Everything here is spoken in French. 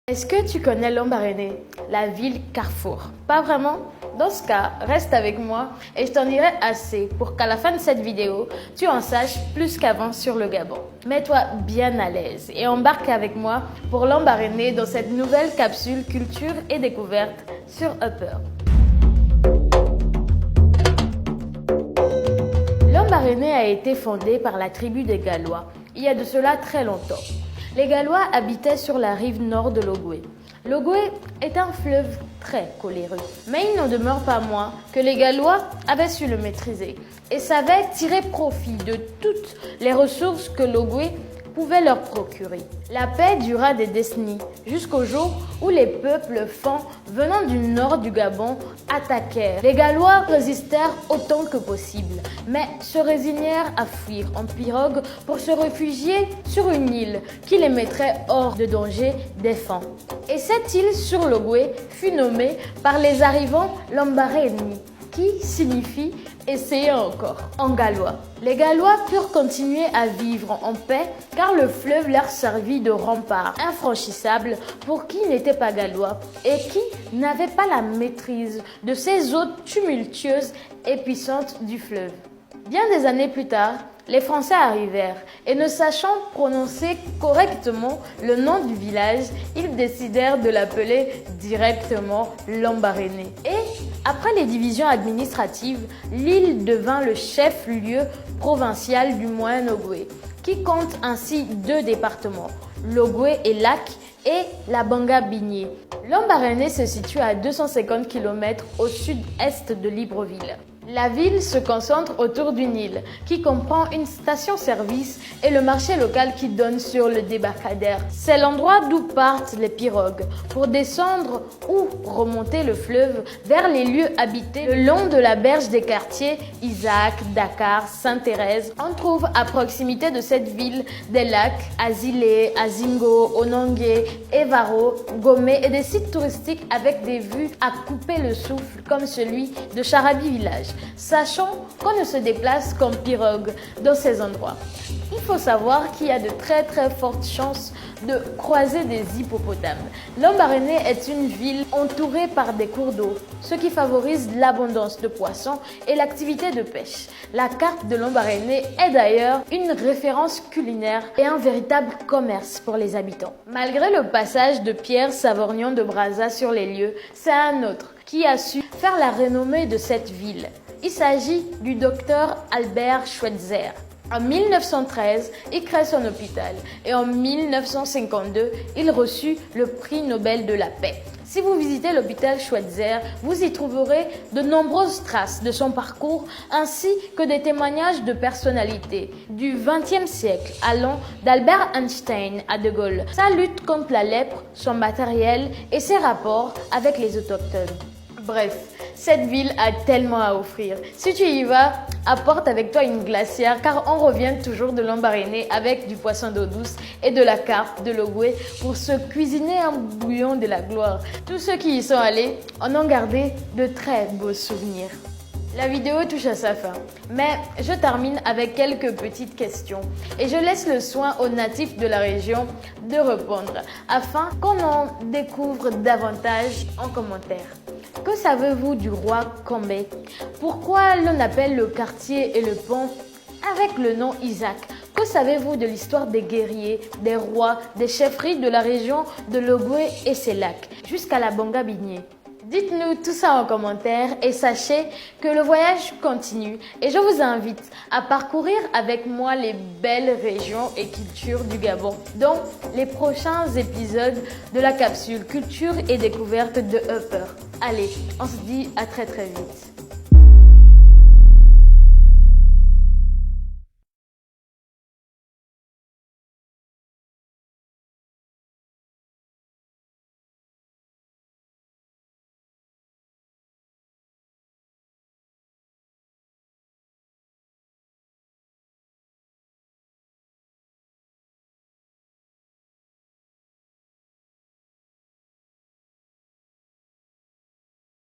Est-ce que tu connais Lambaréné, la ville carrefour? Pas vraiment? Dans ce cas, reste avec moi et je t'en dirai assez pour qu'à la fin de cette vidéo, tu en saches plus qu'avant sur le Gabon. Mets-toi bien à l'aise et embarque avec moi pour Lambaréné dans cette nouvelle capsule culture et découverte sur Upper. Lambaréné a été fondée par la tribu des Gallois il y a de cela très longtemps. Les Gallois habitaient sur la rive nord de l'Ogooué. L'Ogooué est un fleuve très coléreux, mais il n'en demeure pas moins que les Gallois avaient su le maîtriser et savaient tirer profit de toutes les ressources que l'Ogooué pouvait leur procurer. La paix dura des décennies, jusqu'au jour où les peuples Fan venant du nord du Gabon attaquèrent. Les Gallois résistèrent autant que possible, mais se résignèrent à fuir en pirogue pour se réfugier sur une île qui les mettrait hors de danger des Fan. Et cette île sur l'Ogooué fut nommée par les arrivants Lambaréné, qui signifie « essayer encore » en gallois. Les Gallois purent continuer à vivre en paix car le fleuve leur servit de rempart infranchissable pour qui n'était pas gallois et qui n'avait pas la maîtrise de ces eaux tumultueuses et puissantes du fleuve. Bien des années plus tard, les Français arrivèrent et ne sachant prononcer correctement le nom du village, ils décidèrent de l'appeler directement Lambaréné. Et après les divisions administratives, l'île devint le chef-lieu provincial du Moyen-Ogooué, qui compte ainsi deux départements, l'Ogooué et Lac et la Banga-Bigné. Lambaréné se situe à 250 km au sud-est de Libreville. La ville se concentre autour d'une île qui comprend une station-service et le marché local qui donne sur le débarcadère. C'est l'endroit d'où partent les pirogues pour descendre ou remonter le fleuve vers les lieux habités le long de la berge des quartiers Isaac, Dakar, Sainte-Thérèse. On trouve à proximité de cette ville des lacs Azilé, Azingo, Onangué, Evaro, Gomé et des sites touristiques avec des vues à couper le souffle comme celui de Charabi village. Sachant qu'on ne se déplace qu'en pirogue dans ces endroits. Il faut savoir qu'il y a de très fortes chances de croiser des hippopotames. Lambaréné est une ville entourée par des cours d'eau, ce qui favorise l'abondance de poissons et l'activité de pêche. La carte de Lambaréné est d'ailleurs une référence culinaire et un véritable commerce pour les habitants. Malgré le passage de Pierre Savorgnan de Brazza sur les lieux, c'est un autre qui a su faire la renommée de cette ville. Il s'agit du docteur Albert Schweitzer. En 1913, il crée son hôpital et en 1952, il reçut le prix Nobel de la paix. Si vous visitez l'hôpital Schweitzer, vous y trouverez de nombreuses traces de son parcours ainsi que des témoignages de personnalités du XXe siècle allant d'Albert Einstein à De Gaulle. Sa lutte contre la lèpre, son matériel et ses rapports avec les autochtones. Bref, cette ville a tellement à offrir. Si tu y vas, apporte avec toi une glacière car on revient toujours de Lambaréné avec du poisson d'eau douce et de la carpe de l'Ogooué pour se cuisiner un bouillon de la gloire. Tous ceux qui y sont allés en ont gardé de très beaux souvenirs. La vidéo touche à sa fin, mais je termine avec quelques petites questions et je laisse le soin aux natifs de la région de répondre afin qu'on en découvre davantage en commentaire. Que savez-vous du roi Kambé? Pourquoi l'on appelle le quartier et le pont avec le nom Isaac? Que savez-vous de l'histoire des guerriers, des rois, des chefferies de la région de l'Ogooué et ses lacs, jusqu'à la Banga-Bigné? Dites-nous tout ça en commentaire et sachez que le voyage continue et je vous invite à parcourir avec moi les belles régions et cultures du Gabon dans les prochains épisodes de la capsule culture et découverte de Upper. Allez, on se dit à très vite.